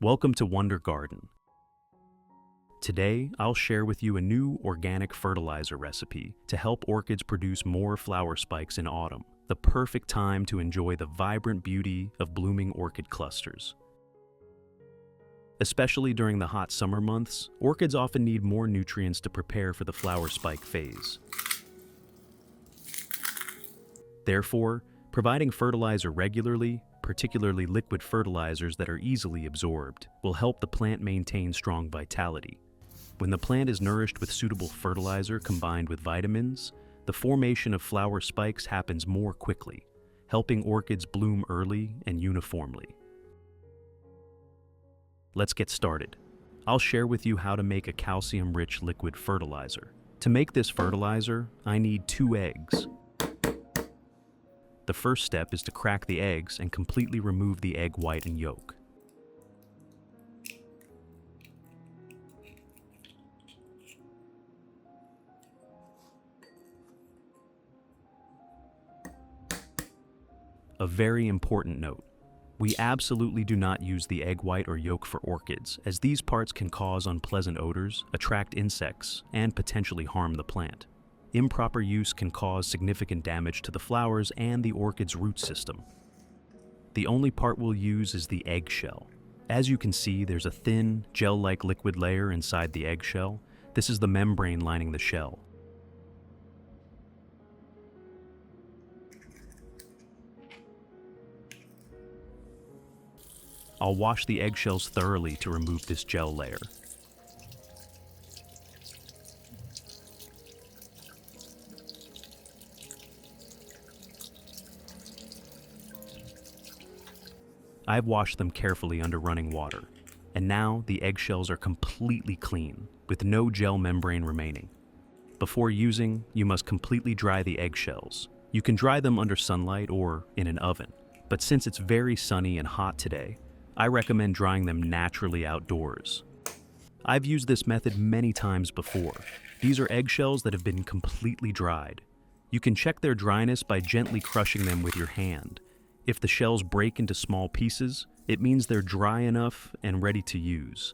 Welcome to Wonder Garden. Today, I'll share with you a new organic fertilizer recipe to help orchids produce more flower spikes in autumn, the perfect time to enjoy the vibrant beauty of blooming orchid clusters. Especially during the hot summer months, orchids often need more nutrients to prepare for the flower spike phase. Therefore, providing fertilizer regularly, particularly liquid fertilizers that are easily absorbed, will help the plant maintain strong vitality. When the plant is nourished with suitable fertilizer combined with vitamins, the formation of flower spikes happens more quickly, helping orchids bloom early and uniformly. Let's get started. I'll share with you how to make a calcium-rich liquid fertilizer. To make this fertilizer, I need 2 eggs. The first step is to crack the eggs and completely remove the egg white and yolk. A very important note: we absolutely do not use the egg white or yolk for orchids, as these parts can cause unpleasant odors, attract insects, and potentially harm the plant. Improper use can cause significant damage to the flowers and the orchid's root system. The only part we'll use is the eggshell. As you can see, there's a thin, gel-like liquid layer inside the eggshell. This is the membrane lining the shell. I'll wash the eggshells thoroughly to remove this gel layer. I've washed them carefully under running water, and now the eggshells are completely clean, with no gel membrane remaining. Before using, you must completely dry the eggshells. You can dry them under sunlight or in an oven, but since it's very sunny and hot today, I recommend drying them naturally outdoors. I've used this method many times before. These are eggshells that have been completely dried. You can check their dryness by gently crushing them with your hand. If the shells break into small pieces, it means they're dry enough and ready to use.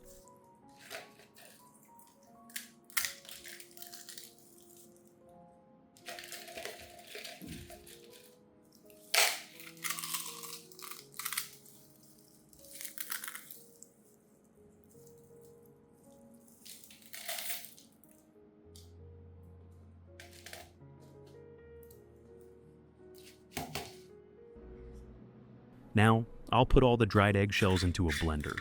Now, I'll put all the dried eggshells into a blender.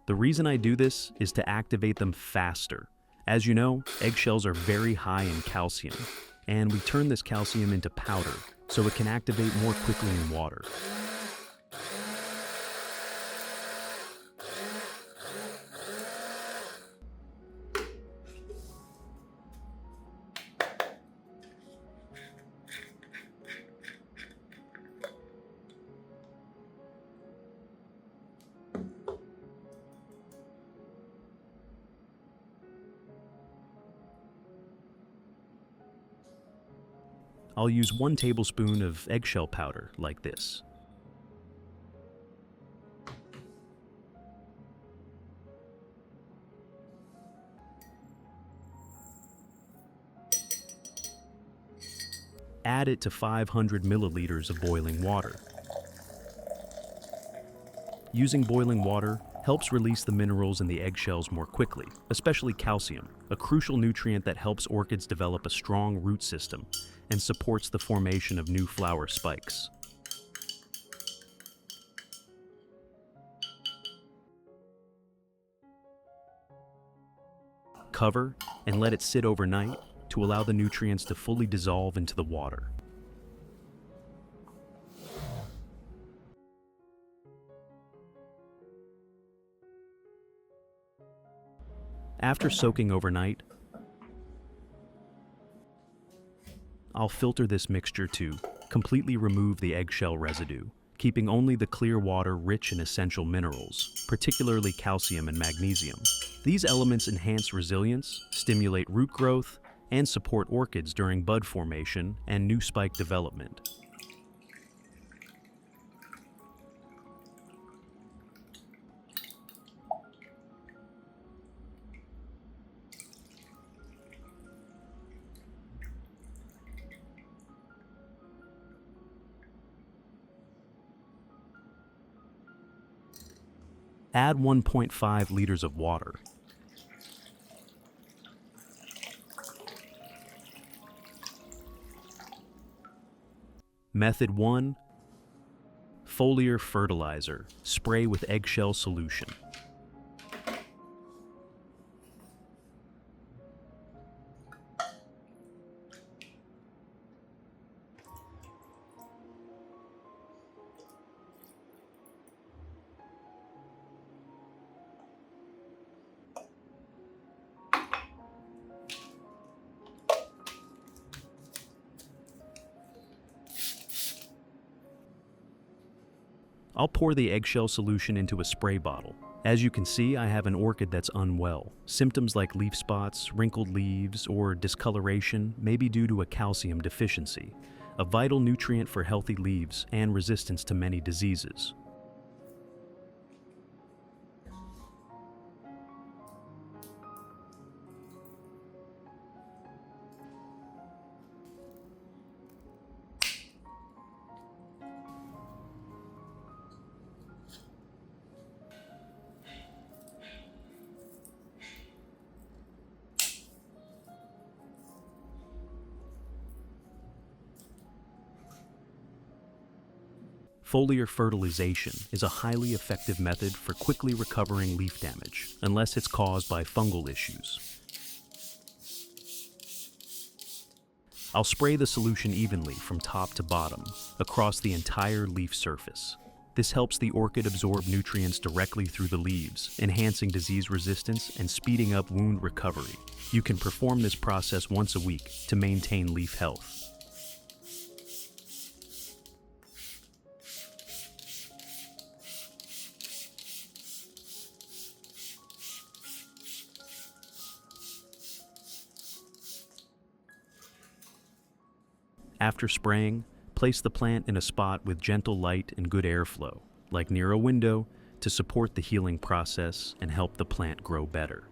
The reason I do this is to activate them faster. As you know, eggshells are very high in calcium, and we turn this calcium into powder so it can activate more quickly in water. I'll use 1 tablespoon of eggshell powder, like this. Add it to 500 milliliters of boiling water. Using boiling water helps release the minerals in the eggshells more quickly, especially calcium, a crucial nutrient that helps orchids develop a strong root system and supports the formation of new flower spikes. Cover and let it sit overnight to allow the nutrients to fully dissolve into the water. After soaking overnight, I'll filter this mixture to completely remove the eggshell residue, keeping only the clear water rich in essential minerals, particularly calcium and magnesium. These elements enhance resilience, stimulate root growth, and support orchids during bud formation and new spike development. Add 1.5 liters of water. Method 1. Foliar fertilizer. Spray with eggshell solution. I'll pour the eggshell solution into a spray bottle. As you can see, I have an orchid that's unwell. Symptoms like leaf spots, wrinkled leaves, or discoloration may be due to a calcium deficiency, a vital nutrient for healthy leaves and resistance to many diseases. Foliar fertilization is a highly effective method for quickly recovering leaf damage, unless it's caused by fungal issues. I'll spray the solution evenly from top to bottom, across the entire leaf surface. This helps the orchid absorb nutrients directly through the leaves, enhancing disease resistance and speeding up wound recovery. You can perform this process once a week to maintain leaf health. After spraying, place the plant in a spot with gentle light and good airflow, like near a window, to support the healing process and help the plant grow better.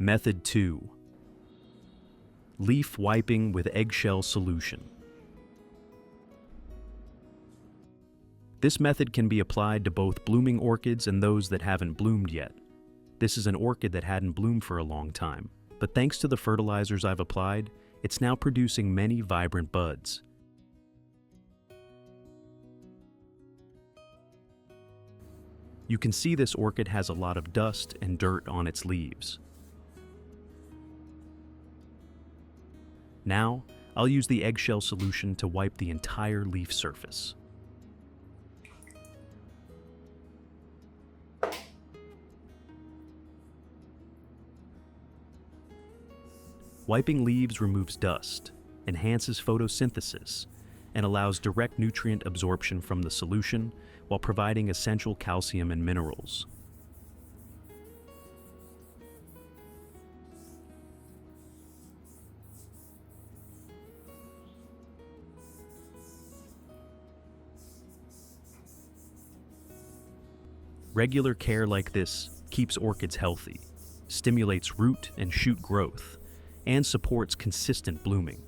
Method 2. Leaf wiping with eggshell solution. This method can be applied to both blooming orchids and those that haven't bloomed yet. This is an orchid that hadn't bloomed for a long time, but thanks to the fertilizers I've applied, it's now producing many vibrant buds. You can see this orchid has a lot of dust and dirt on its leaves. Now, I'll use the eggshell solution to wipe the entire leaf surface. Wiping leaves removes dust, enhances photosynthesis, and allows direct nutrient absorption from the solution while providing essential calcium and minerals. Regular care like this keeps orchids healthy, stimulates root and shoot growth, and supports consistent blooming.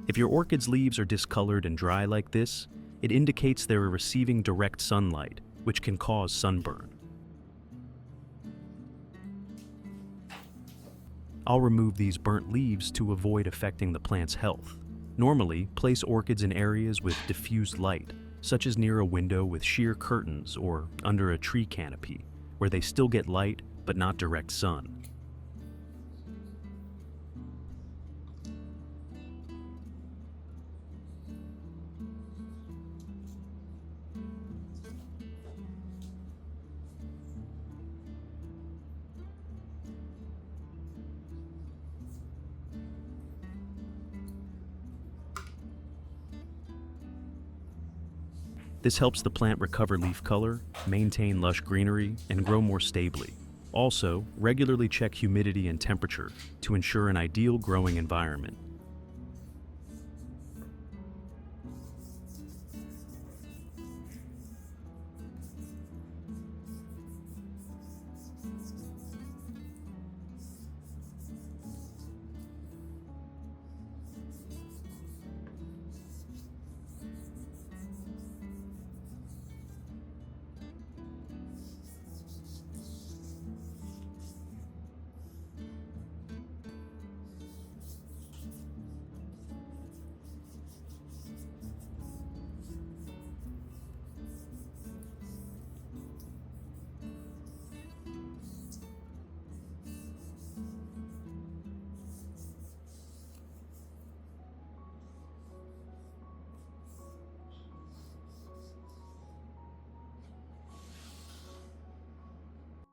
If your orchid's leaves are discolored and dry like this, it indicates they're receiving direct sunlight, which can cause sunburn. I'll remove these burnt leaves to avoid affecting the plant's health. Normally, place orchids in areas with diffused light, such as near a window with sheer curtains or under a tree canopy, where they still get light but not direct sun. This helps the plant recover leaf color, maintain lush greenery, and grow more stably. Also, regularly check humidity and temperature to ensure an ideal growing environment.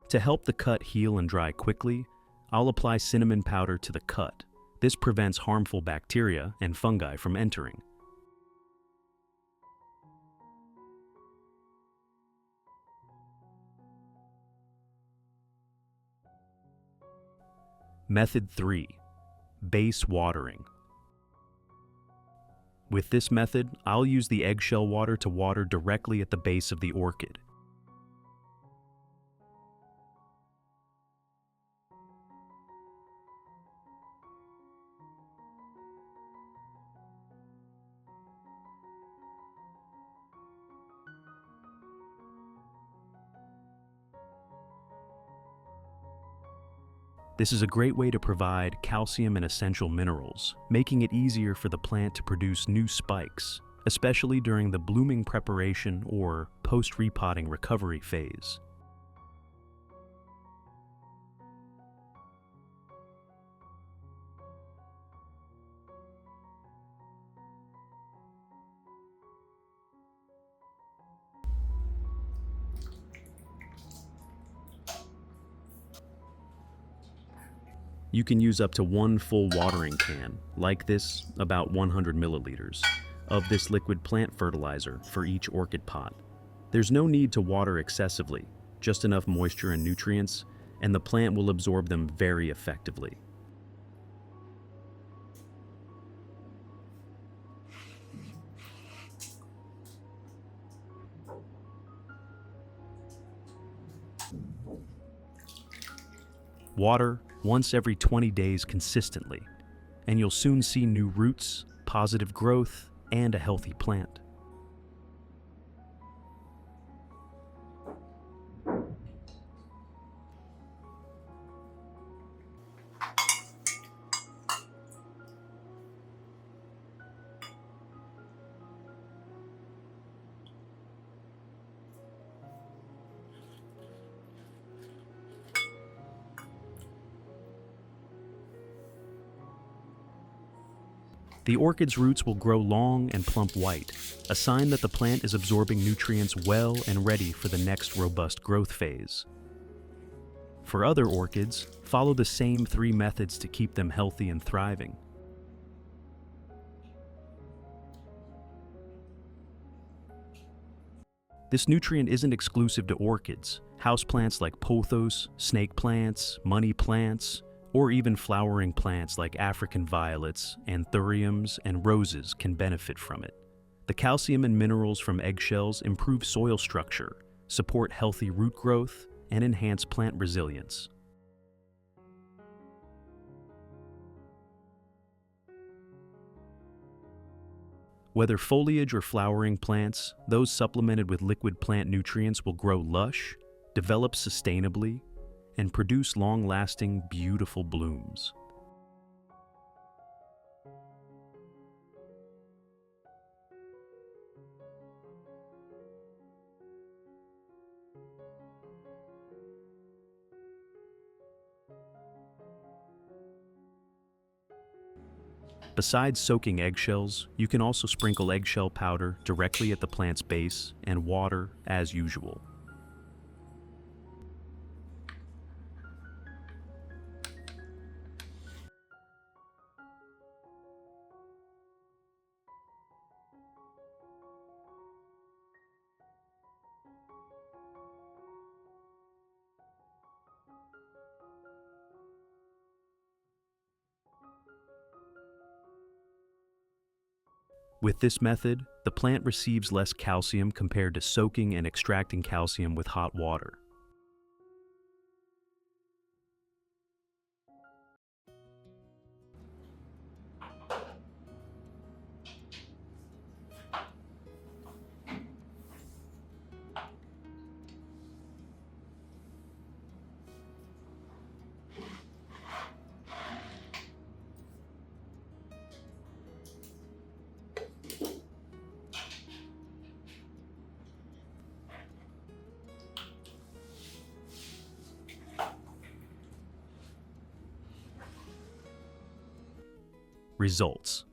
To help the cut heal and dry quickly, I'll apply cinnamon powder to the cut. This prevents harmful bacteria and fungi from entering. Method 3. Base watering. With this method, I'll use the eggshell water to water directly at the base of the orchid. This is a great way to provide calcium and essential minerals, making it easier for the plant to produce new spikes, especially during the blooming preparation or post-repotting recovery phase. You can use up to 1 full watering can, like this, about 100 milliliters, of this liquid plant fertilizer for each orchid pot. There's no need to water excessively, just enough moisture and nutrients, and the plant will absorb them very effectively. Water once every 20 days consistently, and you'll soon see new roots, positive growth, and a healthy plant. The orchid's roots will grow long and plump white, a sign that the plant is absorbing nutrients well and ready for the next robust growth phase. For other orchids, follow the same 3 methods to keep them healthy and thriving. This nutrient isn't exclusive to orchids. Houseplants like pothos, snake plants, money plants, or even flowering plants like African violets, anthuriums, and roses can benefit from it. The calcium and minerals from eggshells improve soil structure, support healthy root growth, and enhance plant resilience. Whether foliage or flowering plants, those supplemented with liquid plant nutrients will grow lush, develop sustainably, and produce long-lasting, beautiful blooms. Besides soaking eggshells, you can also sprinkle eggshell powder directly at the plant's base and water as usual. With this method, the plant receives less calcium compared to soaking and extracting calcium with hot water. Results.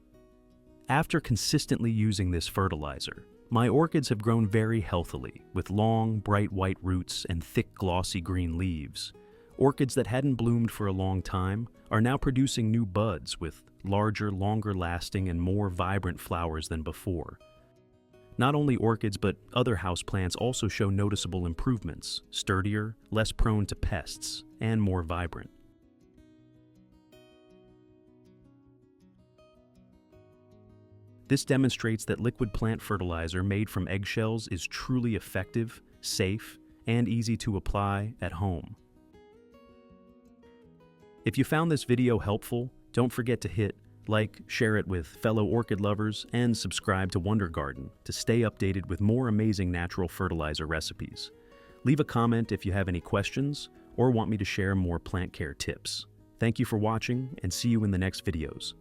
After consistently using this fertilizer, my orchids have grown very healthily, with long, bright white roots and thick, glossy green leaves. Orchids that hadn't bloomed for a long time are now producing new buds with larger, longer-lasting, and more vibrant flowers than before. Not only orchids, but other houseplants also show noticeable improvements, sturdier, less prone to pests, and more vibrant. This demonstrates that liquid plant fertilizer made from eggshells is truly effective, safe, and easy to apply at home. If you found this video helpful, don't forget to hit like, share it with fellow orchid lovers, and subscribe to Wonder Garden to stay updated with more amazing natural fertilizer recipes. Leave a comment if you have any questions or want me to share more plant care tips. Thank you for watching, and see you in the next videos.